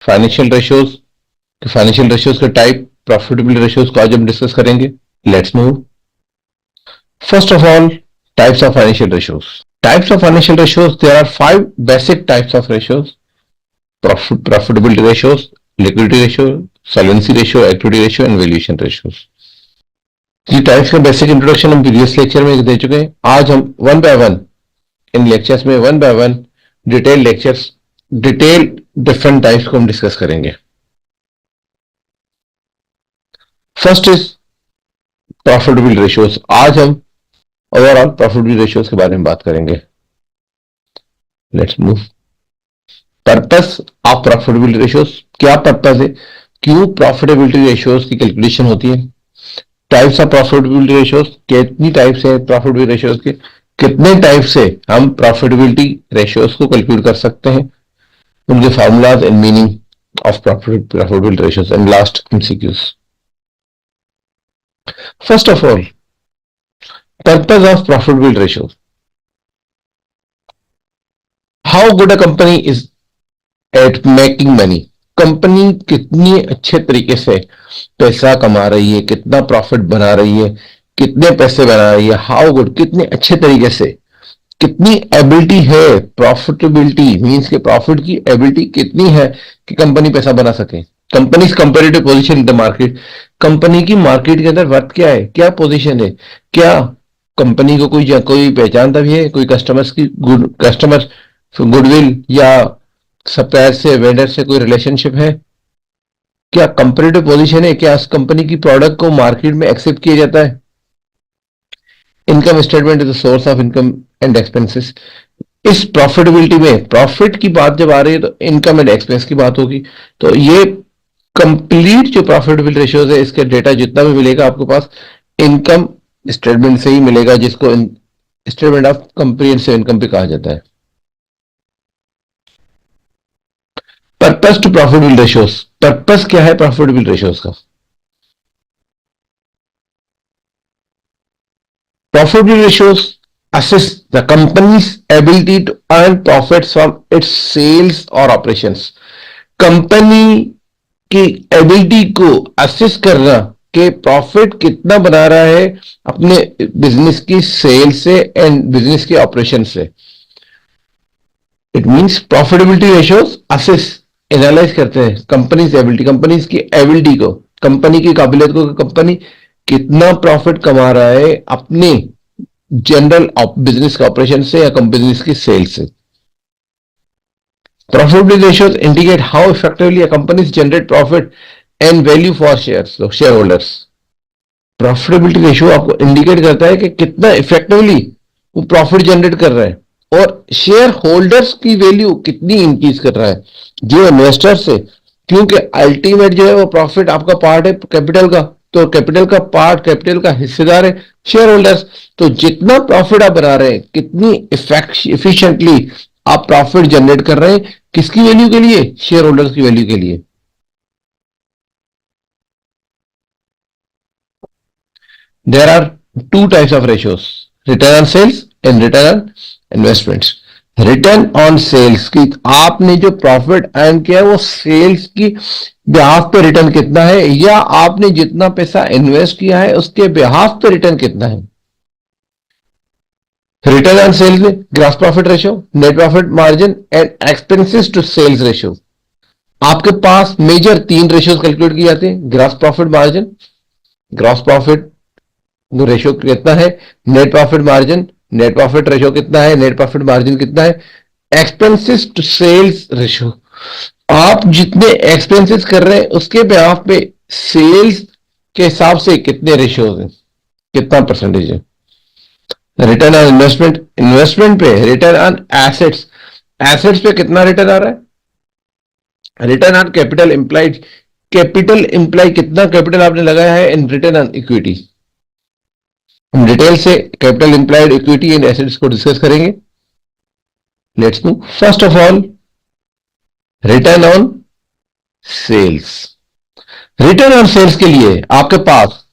Financial ratios, financial ratios के type, profitability ratios को आज हम डिस्कस करेंगे. Let's move. First of all, types of financial ratios. Types of financial ratios, there are five basic types of ratios: profitability ratios, liquidity ratio, solvency ratio, equity ratio and valuation ratios. ये types का basic introduction हम previous lecture में दे चुके हैं. आज हम one by one in lectures में one by one detail different types को हम डिस्कस करेंगे. First is profitability ratios. आज हम ओवरऑल प्रॉफिटेबिलिटी रेशियोज के बारे में बात करेंगे. Let's move. Purpose of profitability ratios, क्या पर्पस है, क्यों प्रॉफिटेबिलिटी रेशियोज की कैलकुलेशन होती है, टाइप्स ऑफ प्रॉफिटेबिलिटी रेशियोज, कितनी टाइप्स है प्रॉफिटेबिलिटी रेशियोज के, कितने टाइप से हम प्रॉफिटेबिलिटी रेशियोज को कैलकुलेट कर सकते हैं, उनके formulas and meaning of profitability ratios and last MCQs. First of all, purpose of profitability ratio. How good a company is at making money. Company कितनी अच्छे तरीके से पैसा कमा रही है, कितना प्रॉफिट बना रही है, कितने पैसे बना रही है, हाउ गुड, कितने अच्छे तरीके से, कितनी एबिलिटी है. प्रॉफिटेबिलिटी मींस के प्रॉफिट की एबिलिटी कितनी है कि कंपनी पैसा बना सके. Company comparative position in the market, company की मार्केट के अंदर वर्थ क्या है, क्या पोजीशन है, क्या कंपनी को कोई पहचानता भी है, कोई कस्टमर गुडविल या सप्लायर से, वेंडर से कोई रिलेशनशिप है, क्या कंपेरेटिव पोजीशन है, क्या उस कंपनी की प्रोडक्ट को मार्केट में एक्सेप्ट किया जाता है. Income statement is the source of income and expenses. इस प्रॉफिटेबिलिटी में प्रॉफिट की बात जब आ रही है तो इनकम एंड एक्सपेंस की बात होगी. तो ये कंप्लीट जो प्रॉफिटेबिलिटी रेशियोज है, इसके डेटा जितना भी मिलेगा आपके पास इनकम स्टेटमेंट से ही मिलेगा, जिसको स्टेटमेंट ऑफ कंप्रिहेंसिव इनकम भी कहा जाता है. Purpose to profitability ratios. Purpose क्या है प्रॉफिटेबिलिटी रेशियोज का? Profitability ratios assess the company's ability to earn profits from its sales or operations. Company की एबिलिटी को असेस करना कि प्रॉफिट कितना बना रहा है अपने बिजनेस की सेल से एंड बिजनेस के ऑपरेशन से. It means profitability ratios assess, analyse करते हैं कंपनीज एबिलिटी, कंपनीज की एबिलिटी को, कंपनी की काबिलियत को, कंपनी कितना प्रॉफिट कमा रहा है अपने जनरल बिजनेस के ऑपरेशन से या बिजनेस की सेल से. Profitability ratios indicate how effectively a company generate profit and value for shareholders. Profitability ratio आपको इंडिकेट करता है कि कितना इफेक्टिवली वो प्रॉफिट जनरेट कर रहा है और शेयर होल्डर्स की वैल्यू कितनी इंक्रीज कर रहा है, जो इन्वेस्टर से, क्योंकि अल्टीमेट जो है वो प्रॉफिट आपका पार्ट है कैपिटल का, तो कैपिटल का पार्ट, कैपिटल का हिस्सेदार है शेयर होल्डर्स. तो जितना प्रॉफिट आप बना रहे हैं, कितनी इफिशिएंटली आप प्रॉफिट जनरेट कर रहे हैं, किसकी वैल्यू के लिए, शेयर होल्डर्स की वैल्यू के लिए. There are two types of ratios, return on sales and return on investments. Return on sales की आपने जो प्रॉफिट अर्न किया है वो सेल्स की ब्याज पे रिटर्न कितना है, या आपने जितना पैसा इन्वेस्ट किया है उसके ब्याज पे रिटर्न कितना है. रिटर्न ऑन सेल्स में gross profit ratio, net profit margin and expenses to sales ratio. आपके पास मेजर 3 रेशियोज कैलकुलेट किए जाते हैं. Gross profit margin, gross profit ratio कितना है, net profit margin, net profit ratio कितना है, नेट प्रॉफिट मार्जिन कितना है, एक्सपेंसेस टू सेल्स रेशियो. आप जितने एक्सपेंसेस कर रहे हैं उसके ब्याज पे सेल्स के हिसाब से कितने रेशियोज हैं, कितना परसेंटेज है. रिटर्न ऑन इन्वेस्टमेंट, इन्वेस्टमेंट पे, रिटर्न ऑन एसेट्स, एसेट्स पे कितना रिटर्न आ रहा है. Return on capital employed, capital employ कितना कैपिटल आपने लगाया है, इन रिटर्न ऑन इक्विटी. हम डिटेल से capital employed, equity and assets को डिस्कस करेंगे. Let's move. First of all, return on sales. Return on sales के लिए आपके पास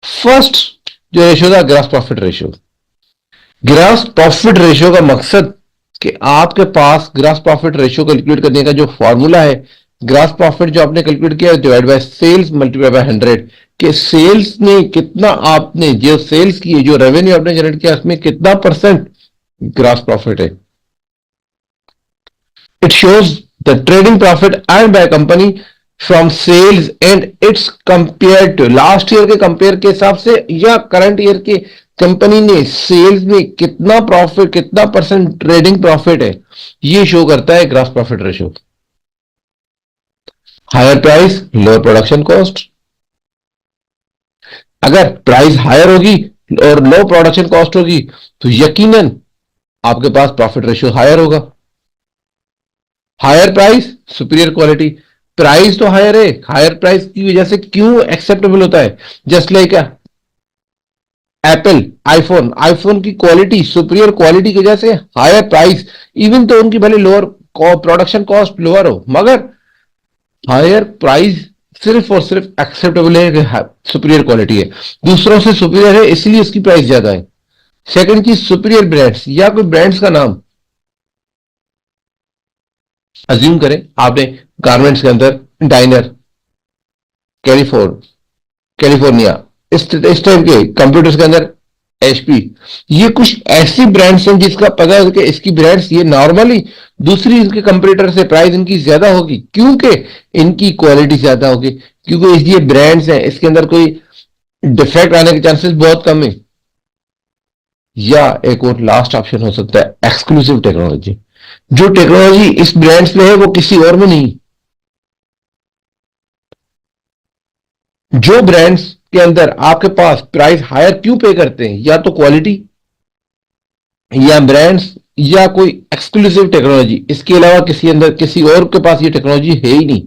फर्स्ट जो रेशियो था gross profit ratio. Gross profit ratio का मकसद कि आपके पास ग्रास प्रॉफिट रेशियो कैलकुलेट करने का जो फॉर्मूला है, ग्रास प्रॉफिट जो आपने कैलकुलेट किया divide by sales multiply by 100, कि सेल्स में कितना आपने जो सेल्स की, जो रेवेन्यू आपने जनरेट किया उसमें कितना परसेंट ग्रास प्रॉफिट है. It shows the trading profit earned by a company from sales and it's compared to last year के कंपेयर के हिसाब से या करंट ईयर के कंपनी ने सेल्स में कितना प्रॉफिट, कितना परसेंट ट्रेडिंग प्रॉफिट है, ये शो करता है gross profit ratio. Higher price lower production cost. अगर प्राइस हायर होगी और लो प्रोडक्शन कॉस्ट होगी तो यकीनन आपके पास प्रॉफिट रेशियो हायर होगा. Higher price superior quality. Price तो हायर है, हायर प्राइस की वजह से क्यों एक्सेप्टेबल होता है, just like Apple, iPhone, iPhone की क्वालिटी सुपीरियर क्वालिटी की वजह से हायर प्राइस, इवन तो उनकी भले लोअर प्रोडक्शन कॉस्ट लोअर हो, मगर हायर प्राइस सिर्फ और सिर्फ एक्सेप्टेबल है कि सुपीरियर क्वालिटी है, दूसरों से सुपीरियर है इसलिए उसकी प्राइस ज्यादा है. सेकंड चीज सुपीरियर ब्रांड्स या कोई ब्रांड्स का नाम अज्यूम करें आपने गारमेंट्स के अंदर डाइनर, कैलिफोर्न, कैलिफोर्निया, इस टाइप के कंप्यूटर्स के अंदर एचपी, ये कुछ ऐसी ब्रांड्स हैं जिसका पता है कि इसकी ब्रांड्स ये नॉर्मली दूसरी इनके कंपटीटर से प्राइस इनकी ज्यादा होगी क्योंकि इनकी क्वालिटी ज्यादा होगी, क्योंकि ये ब्रांड्स हैं इसके अंदर कोई डिफेक्ट आने के चांसेस बहुत कम है. या एक और लास्ट ऑप्शन हो सकता है एक्सक्लूसिव टेक्नोलॉजी. जो टेक्नोलॉजी इस ब्रांड्स में है वो किसी और में नहीं. जो ब्रांड्स के अंदर आपके पास प्राइस हायर क्यों पे करते हैं, या तो क्वालिटी या ब्रांड्स या कोई एक्सक्लूसिव टेक्नोलॉजी, इसके अलावा किसी अंदर किसी और के पास ये टेक्नोलॉजी है ही नहीं.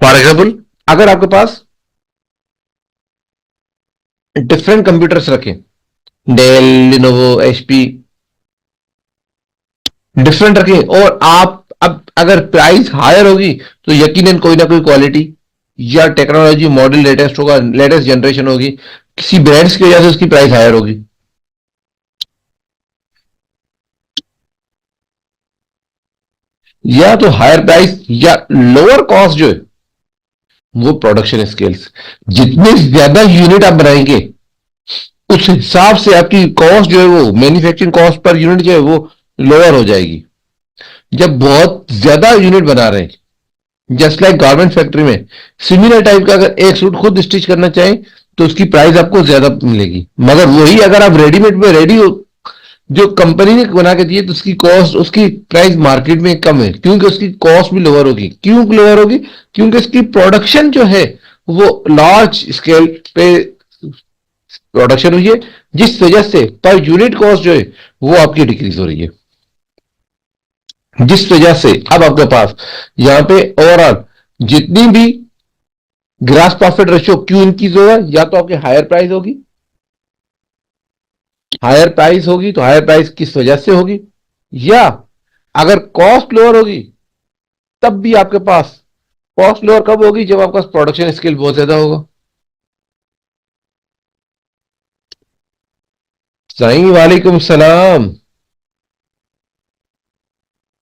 फॉर एग्जाम्पल अगर आपके पास डिफरेंट कंप्यूटर्स रखें, डेल, लिनोवो, एचपी, डिफरेंट रखें और आप अब अगर प्राइस हायर होगी तो यकीनन कोई ना कोई क्वालिटी या टेक्नोलॉजी मॉडल लेटेस्ट होगा, लेटेस्ट जनरेशन होगी, किसी ब्रांड्स की वजह से उसकी प्राइस हायर होगी. या तो हायर प्राइस या लोअर कॉस्ट जो है वो प्रोडक्शन स्केल्स, जितने ज्यादा यूनिट आप बनाएंगे उस हिसाब से आपकी कॉस्ट जो है वो मैन्युफैक्चरिंग कॉस्ट पर यूनिट जो है वो लोअर हो जाएगी. जब बहुत ज्यादा यूनिट बना रहे हैं जस्ट लाइक गारमेंट फैक्ट्री में सिमिलर टाइप का अगर एक सूट खुद स्टिच करना चाहें तो उसकी प्राइस आपको ज्यादा मिलेगी, मगर वही अगर आप रेडीमेड में रेडी जो कंपनी ने बना के दिए तो उसकी कॉस्ट, उसकी प्राइस मार्केट में कम है क्योंकि उसकी कॉस्ट भी लोअर होगी. क्यों लोअर होगी? क्योंकि उसकी प्रोडक्शन जो है वो लार्ज स्केल पे प्रोडक्शन हुई है, जिस वजह से पर यूनिट कॉस्ट जो है वो आपकी डिक्रीज हो रही है, जिस वजह से अब आपके पास यहां पे ओवरऑल जितनी भी ग्रास प्रॉफिट रेशियो क्यों इंक्रीज होगा, या तो आपकी हायर प्राइस होगी, हायर प्राइस होगी तो हायर प्राइस किस वजह से होगी, या अगर कॉस्ट लोअर होगी तब भी आपके पास कॉस्ट लोअर कब होगी, जब आपका प्रोडक्शन स्केल बहुत ज्यादा होगा. सही, वालेकुम सलाम.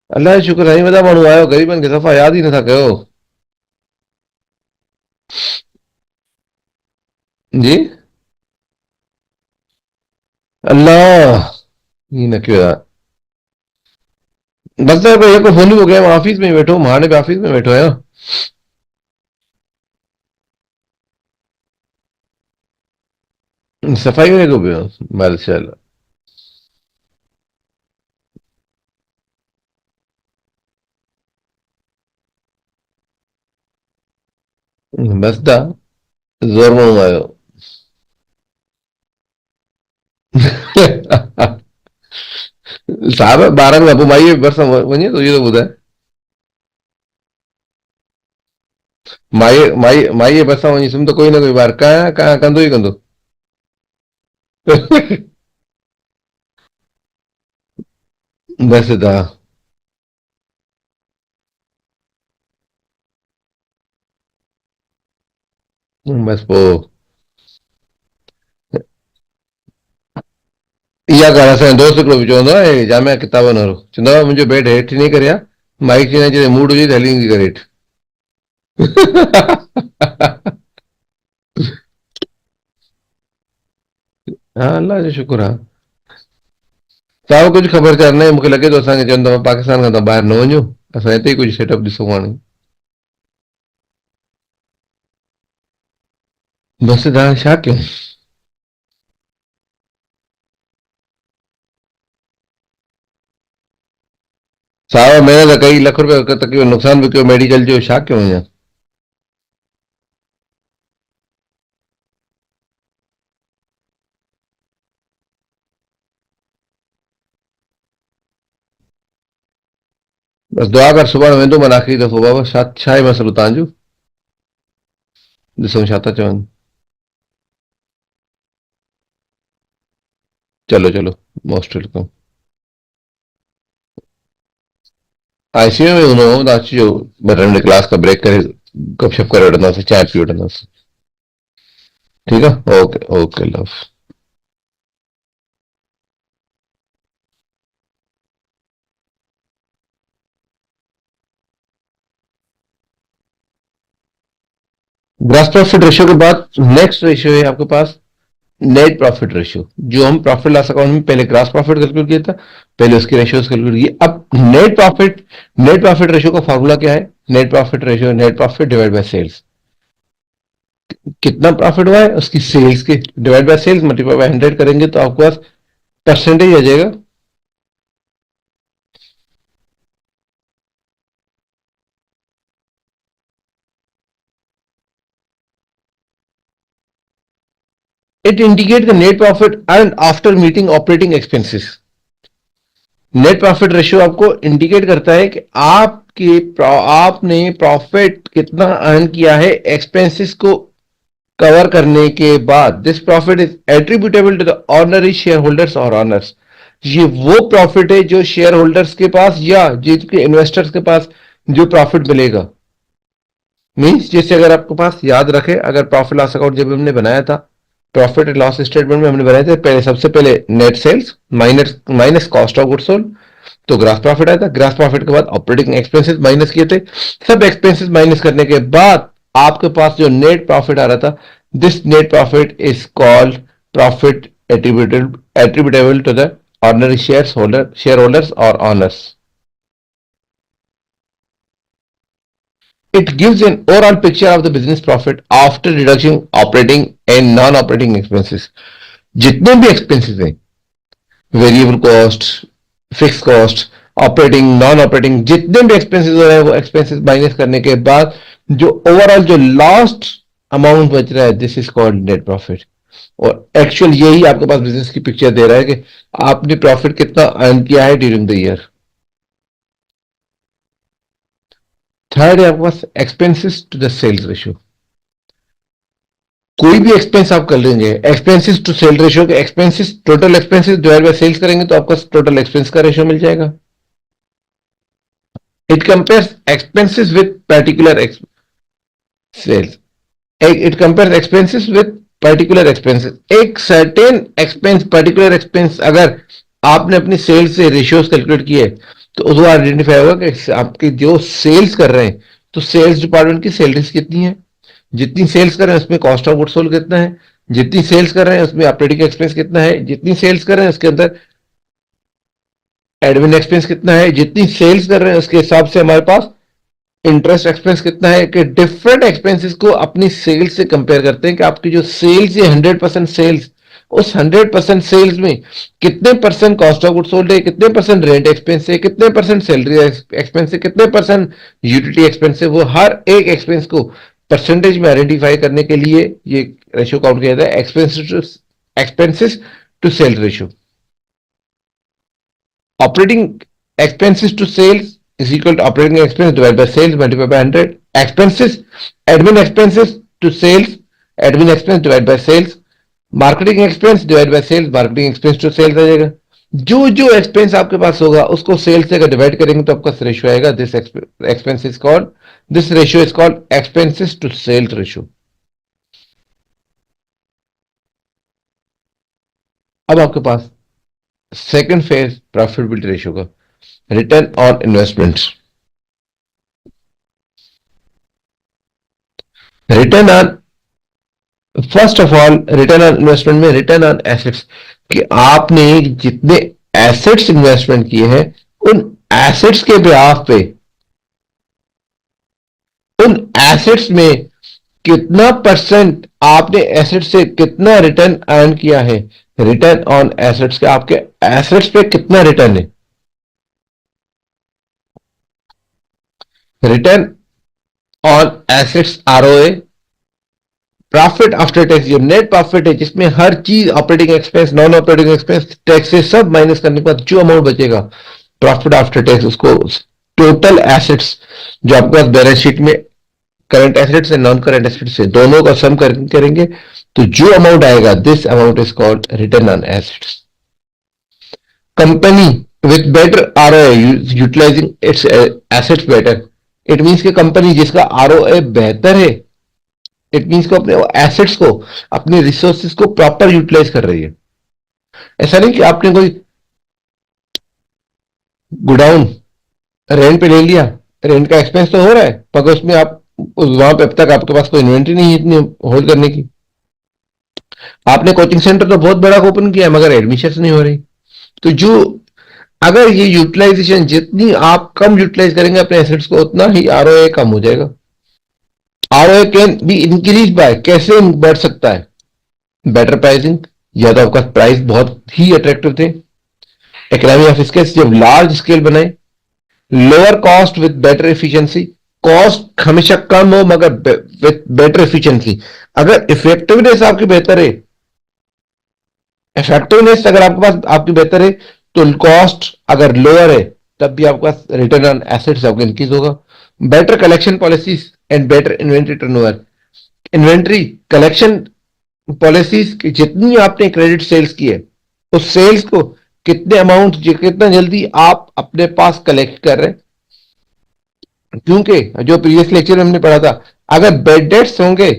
अल्लाह शुक्र नहीं बता मानू आयो गरीबन के सफा याद ही न था कहो. जी. अल्लाह ये न क्यों यार. बस तो ये को फोन ही हो गया, ऑफिस में बैठो, महाने पे ऑफिस में बैठो है. सफाई में को भी हो माशाल्लाह. बस दा जोर में आयो. साहब 12 में आपको माइए बरसा वञे तो ये तो ॿुधाए. माई बरसां वञी सुम्ही त कोई न कोई ॿार कया कया कंदो ई कंदो. बस दा. बस पोइ इहा ॻाल्हि असांजे दोस्त हिकिड़ो बि चवंदो आहे जामिया किताबनि वारो चवंदो आहे मुंहिंजो बेड हेठि नहीं करे आ माइक चवंदा जॾहिं मूड हुजे त हली ईंदी करे हेठि हा अलाह जो शुक्र आहे साओ कुझु ख़बरचार न आहे मूंखे लॻे थो असांखे चवनि था पाकिस्तान खां त ॿाहिरि न वञो असां हिते ई कुझु सेटअप ॾिसूं हाणे बसि त हाणे छा कयूं सावा महिनत कई लख रुपया तकरीबन नुक़सान बि कयो मेडिकल जो छा कयूं अञा बसि दुआ कर सुभाणे वेंदो मां आख़िरी दफ़ो बाबा छा आहे मसइलो तव्हांजो ॾिसूं छा था चवनि चलो चलो मोस्ट वेलकम आईसीयू में हूंदो त अचिजो ॿ टे मिंट क्लास खां ब्रेक करे गपशप करे वठंदासीं चांहि पी वठंदासीं ठीकु आहे okay okay love gross profit ratio के बाद नेक्स्ट रेशियो है आपके पास नेट प्रॉफिट रेशियो जो हम प्रॉफिट लॉस अकाउंट में पहले ग्रॉस प्रॉफिट कैलकुलेट किया था पहले उसकी रेशियोज कैलकुलेट किए अब नेट प्रॉफिट रेशियो का फॉर्मूला क्या है net profit divide by sales कितना प्रॉफिट हुआ है उसकी सेल्स के divide by sales multiply by 100 करेंगे तो आपके पास परसेंटेज आ जाएगा it indicate the net profit and after meeting operating expenses net profit ratio आपको इंडिकेट करता है कि आपने प्रॉफिट कितना अर्न किया है एक्सपेंसेस को कवर करने के बाद this profit is attributable to the ordinary share holders और ऑनर्स ये वो प्रॉफिट है जो शेयर होल्डर्स के पास या जिनके इन्वेस्टर्स के पास जो प्रॉफिट मिलेगा मीन्स जैसे अगर आपके पास याद रखे अगर प्रॉफिट लॉस अकाउंट जब हमने बनाया था प्रॉफिट एंड लॉस स्टेटमेंट में हमने बनाए थे पहले सबसे पहले net sales minus minus cost of goods sold तो ग्रास प्रॉफिट आया था ग्रास प्रॉफिट के बाद ऑपरेटिंग एक्सपेंसेस माइनस किए थे सब एक्सपेंसेस माइनस करने के बाद आपके पास जो नेट प्रॉफिट आ रहा था this net profit is called profit attributable to the ordinary share holders और owners it gives an overall picture of the business profit after deducting operating and non-operating expenses जितने भी एक्सपेंसेस हैं variable cost fix cost operating non operating जितने भी expenses हो रहे हैं वो एक्सपेंसेस माइनस करने के बाद जो ओवरऑल जो लास्ट अमाउंट बच रहा है this is called net profit और एक्चुअल यही आपके पास बिजनेस की पिक्चर दे रहा है कि आपने प्रॉफिट कितना अर्न किया है ड्यूरिंग द ईयर थर्ड है आपके पास expenses to the sales ratio कोई भी एक्सपेंस आप कर लेंगे एक्सपेंसेस टू सेल रेशियो के expenses total expenses divide by sales करेंगे तो आपका टोटल एक्सपेंस का रेशियो मिल जाएगा it compares expenses with particular sales it compares expenses with particular expenses एक सर्टेन एक्सपेंस पर्टिकुलर एक्सपेंस अगर आपने अपनी सेल्स से रेशियोज कैलकुलेट किए तो उसको आइडेंटिफाई होगा कि आपके जो सेल्स कर रहे हैं तो सेल्स डिपार्टमेंट की सैलरीज कितनी है जितनी सेल्स कर रहे हैं उसमें कॉस्ट ऑफ गुड्स सोल्ड कितना है जितनी सेल्स कर रहे हैं उसमें ऑपरेटिंग एक्सपेंस कितना है जितनी सेल्स कर रहे हैं उसके अंदर एडमिन एक्सपेंस कितना है जितनी सेल्स कर रहे हैं उसके हिसाब से हमारे पास इंटरेस्ट एक्सपेंस कितना है कि डिफरेंट एक्सपेंसेस को अपनी सेल्स से कंपेयर करते हैं कि आपकी जो सेल्स है 100% सेल्स उस 100% सेल्स में कितने percent cost of goods sold है कितने परसेंट रेंट एक्सपेंस है कितने परसेंट सैलरी एक्सपेंस है कितने परसेंट यूटिलिटी एक्सपेंस है वो हर एक एक्सपेंस को परसेंटेज में आइडेंटिफाई करने के लिए ये रेशियो काउंट किया जाता है expenses to sale ratio operating expenses to sales is equal to operating expense divided by sales multiplied by 100 expenses admin expenses to sales admin expense divided by sales marketing expense divided by sales marketing expense to sales आ जाएगा जो जो expense आपके पास होगा उसको sales से अगर divide करेंगे तो आपका रेशियो आएगा this expense is called this ratio is called expenses to sales ratio अब आपके पास सेकंड फेज प्रॉफिटेबिलिटी रेशियो का, return on investments. Return on, first of all return on investment में रिटर्न ऑन एसेट्स, कि आपने जितने assets investment किए हैं उन एसेट्स के ब्याज पे, उन एसेट्स में कितना परसेंट आपने एसेट से कितना रिटर्न अर्न किया है। रिटर्न ऑन एसेट्स का आपके एसेट्स पे कितना रिटर्न है। Return on assets ROA, profit after tax, जो नेट प्रॉफिट है जिसमें हर चीज operating expense, non operating expense, tax से सब माइनस करने के बाद जो अमाउंट बचेगा प्रॉफिट आफ्टर टैक्स, उसको टोटल एसेट्स जो आपके पास बैलेंस शीट में current assets and non current assets है दोनों का सम करेंगे तो जो अमाउंट आएगा, this amount is called return on assets. Company with better ROA utilising its assets better, it means कि कंपनी जिसका आरओए बेहतर है, इट मीन्स को अपने एसेट्स को, अपने रिसोर्सेज को प्रॉपर यूटिलाइज कर रही है। ऐसा नहीं कि आपने कोई गोडाउन रेंट पे ले लिया, रेंट का एक्सपेंस तो हो रहा है मगर उसमें आप वहां पे अब तक आपके पास कोई इन्वेंट्री नहीं है इतनी होल्ड करने की। आपने कोचिंग सेंटर तो बहुत बड़ा ओपन किया मगर एडमिशन नहीं हो रही। तो जो, अगर ये यूटिलाइजेशन जितनी आप कम यूटिलाइज करेंगे अपने एसेट्स को उतना ही आरओए कम हो जाएगा। ROA can be increase by, कैसे बढ़ सकता है, बेटर प्राइसिंग, या तो आपका प्राइस बहुत ही अट्रैक्टिव थे, इकोनॉमी ऑफ स्केल जब लार्ज स्केल बनाए, lower cost with better efficiency, cost हमेशा कम हो मगर विद बेटर एफिशिएंसी। अगर इफेक्टिवनेस आपकी बेहतर है, इफेक्टिवनेस अगर आपके पास आपकी बेहतर है तो कॉस्ट अगर लोअर है तब भी आपके पास रिटर्न ऑन एसेट्स आपका इंक्रीज होगा। Better collection policies and better inventory turnover, inventory collection policies की जितनी आपने क्रेडिट सेल्स की है उस सेल्स को कितने अमाउंट, कितना जल्दी आप अपने पास कलेक्ट कर रहे हैं। क्योंकि जो प्रीवियस लेक्चर में हमने पढ़ा था, अगर बेड डेट्स होंगे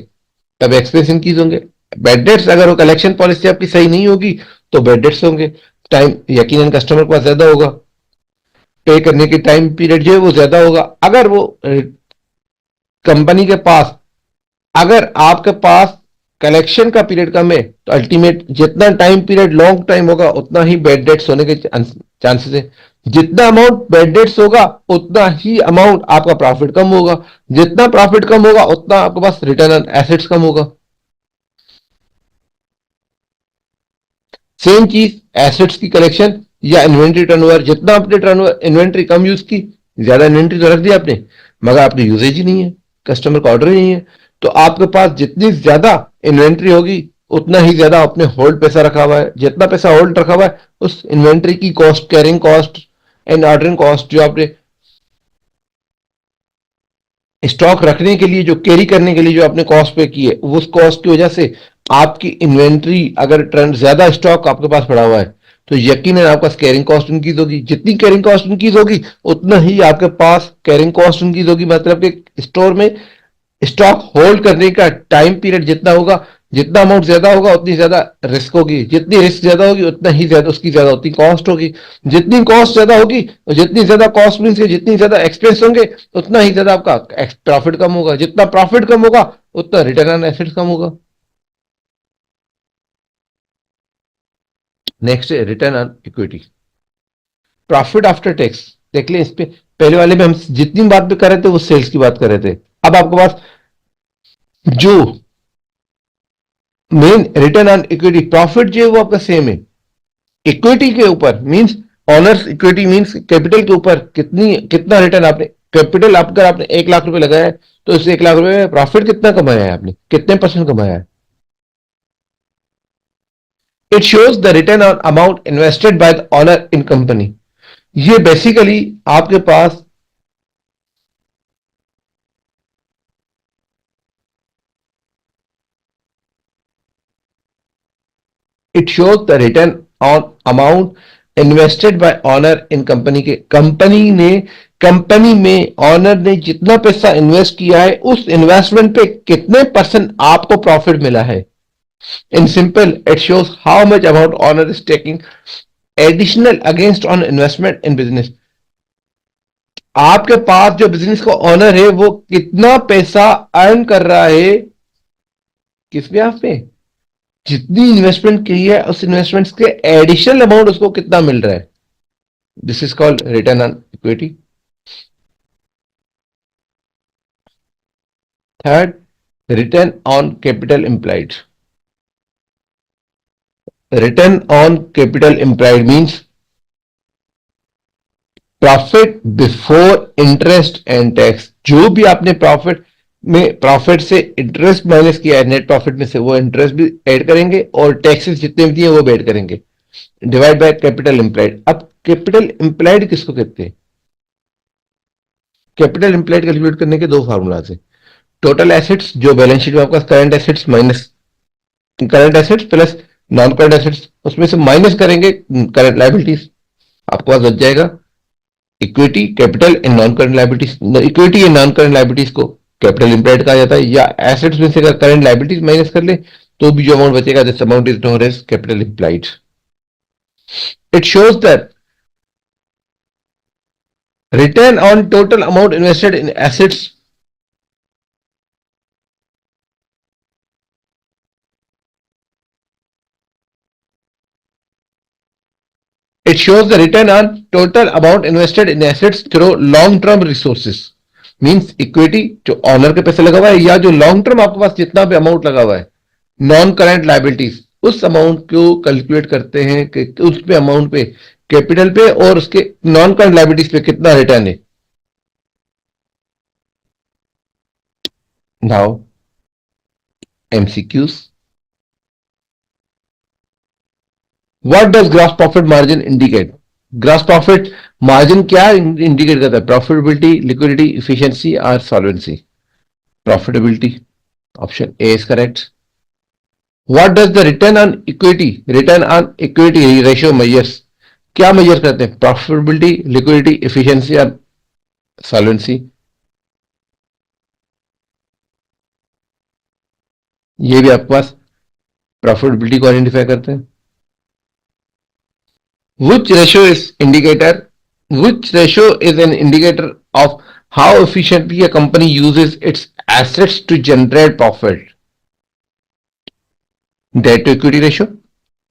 तब एक्सपेंस इंक्रीज होंगे, बेड डेट्स अगर वो कलेक्शन पॉलिसी आपकी सही नहीं होगी तो बेड डेट्स होंगे, टाइम यकीनन कस्टमर के पास ज्यादा होगा, पे करने की टाइम पीरियड जो है वो ज्यादा होगा। अगर वो कंपनी के पास, अगर आपके पास कलेक्शन का पीरियड कम है तो अल्टीमेट जितना टाइम पीरियड लॉन्ग टाइम होगा उतना ही बेड डेट्स होने के चांसेस है। जितना अमाउंट बेड डेट्स होगा उतना ही अमाउंट आपका प्रॉफिट कम होगा, जितना प्रॉफिट कम होगा उतना आपके पास रिटर्न ऑन एसेट्स कम होगा। सेम चीज एसेट्स की कलेक्शन या इन्वेंट्री टर्नओवर, जितना आपने टर्नओवर इन्वेंट्री कम यूज की, ज्यादा इन्वेंट्री तो रख दी आपने मगर आपने यूजेज ही नहीं है, कस्टमर का ऑर्डर ही नहीं है, तो आपके पास जितनी ज्यादा इन्वेंट्री होगी उतना ही ज्यादा आपने होल्ड पैसा रखा हुआ है, जितना पैसा होल्ड रखा हुआ है उस इन्वेंट्री की cost, carrying cost and ordering cost, जो आपने स्टॉक रखने के लिए, जो कैरी करने के लिए जो आपने कॉस्ट पे की है, उस कॉस्ट की वजह से आपकी इन्वेंट्री, अगर ट्रेंड ज्यादा स्टॉक आपके पास पड़ा हुआ है तो यकीनन आपका कैरिंग कॉस्ट इंक्रीज होगी, जितनी कैरिंग कॉस्ट इंक्रीज होगी उतना ही आपके पास कैरिंग कॉस्ट इंक्रीज होगी, मतलब कि स्टोर में स्टॉक होल्ड करने का टाइम पीरियड जितना होगा, जितना अमाउंट ज्यादा होगा उतनी ज्यादा रिस्क होगी, जितनी रिस्क ज्यादा होगी उतना ही ज्यादा उसकी ज्यादा उतनी कॉस्ट होगी, जितनी कॉस्ट ज्यादा होगी और जितनी ज्यादा कॉस्ट मीन से जितनी ज्यादा एक्सपेंस होंगे उतना ही ज्यादा आपका प्रॉफिट कम होगा, जितना प्रॉफिट कम होगा उतना रिटर्न ऑन एसेट्स कम होगा। नेक्स्ट है return on equity, profit after tax. देख लें इस पे, पहले वाले में हम जितनी बात भी कर रहे थे वो सेल्स की बात कर रहे थे, अब आपके पास जो main return on equity profit जो है वो आपका सेम है, इक्विटी के ऊपर means honours equity means capital के ऊपर कितना रिटर्न आपने, कैपिटल अगर आपने 1 लाख रुपए लगाया है तो इस 1 लाख रुपए में प्रॉफिट कितना कमाया है आपने, कितने परसेंट कमाया है। It shows the return on amount invested by the owner in company, ये बेसिकली आपके पास it shows the return on amount invested by owner in company, के कंपनी में ऑनर ने जितना पैसा इन्वेस्ट किया है उस इन्वेस्टमेंट पे कितने परसेंट आपको प्रॉफिट मिला है। In simple it shows how much amount owner is taking additional against on investment in business. आपके पास जो बिजनेस का ऑनर है वो कितना पैसा अर्न कर रहा है, किस पे आप पे, जितनी इन्वेस्टमेंट की है उस इन्वेस्टमेंट के एडिशनल अमाउंट उसको कितना मिल रहा है। This is called return on equity. Third, return on capital employed. Return on capital employed means profit before interest and tax. जो भी आपने प्रॉफिट में, प्रॉफिट से इंटरेस्ट माइनस किया है नेट प्रॉफिट में से, वो इंटरेस्ट भी ऐड करेंगे और टैक्सेस जितने भी दिए वो भी ऐड करेंगे, डिवाइड बाय कैपिटल एम्प्लॉयड। अब कैपिटल एम्प्लॉयड किसको कहते हैं? कैपिटल एम्प्लॉयड कैलकुलेट करने के दो फार्मूलाज है। टोटल एसेट्स जो बैलेंस शीट में आपका current assets minus current assets plus non current assets, उसमें से माइनस करेंगे करंट लायबिलिटीज, आपको पास बच जाएगा equity, capital and non current liabilities. Equity and non current liabilities को कैपिटल एम्प्लॉयड कहा जाता है, या एसेट्स में से अगर करंट लायबिलिटीज माइनस कर ले तो भी जो अमाउंट बचेगा, this amount is known as capital employed. It shows that return on total amount invested in assets it shows the return on total amount invested in assets through long term resources means equity जो honour के पैसे लगा हुआ है, या जो long term आपके पास जितना भी अमाउंट लगा हुआ है नॉन करंट लायबिलिटीज, उस अमाउंट को कैलकुलेट करते हैं कि उस पे अमाउंट पे कैपिटल पे और उसके नॉन करंट लायबिलिटीज पे कितना रिटर्न है। Now MCQs. What does gross profit margin indicate? Gross profit margin क्या इंडिकेट करता है? प्रॉफिटेबिलिटी, लिक्विडिटी, इफिशिएंसी और solvency. Profitability, option A is correct. What does the return on equity, return on equity ratio measures? क्या major करते हैं? Profitability, liquidity, efficiency और solvency. ये भी आपके पास प्रॉफिटेबिलिटी को आइडेंटिफाई करते हैं। Which ratio is indicator? Which ratio is an indicator of how efficiently a company uses its assets to generate profit? Debt to equity ratio,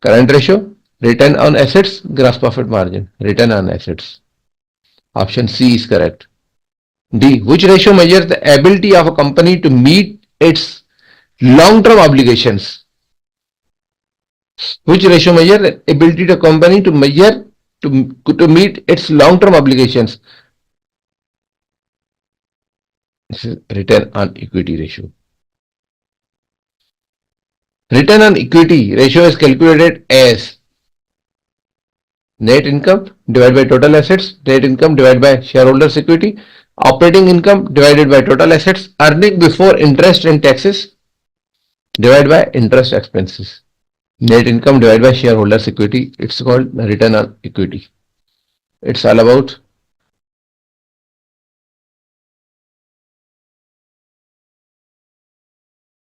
current ratio, return on assets, gross profit margin, return on assets. Option C is correct. D. Which ratio measures the ability of a company to meet its long-term obligations? Which ratio measure the ability of a company to measure to meet its long-term obligations? This is return on equity ratio. Return on equity ratio is calculated as net income divided by total assets, net income divided by shareholders equity, operating income divided by total assets, earning before interest and taxes divided by interest expenses. Net income divided by shareholders equity, it's called return on equity. It's all about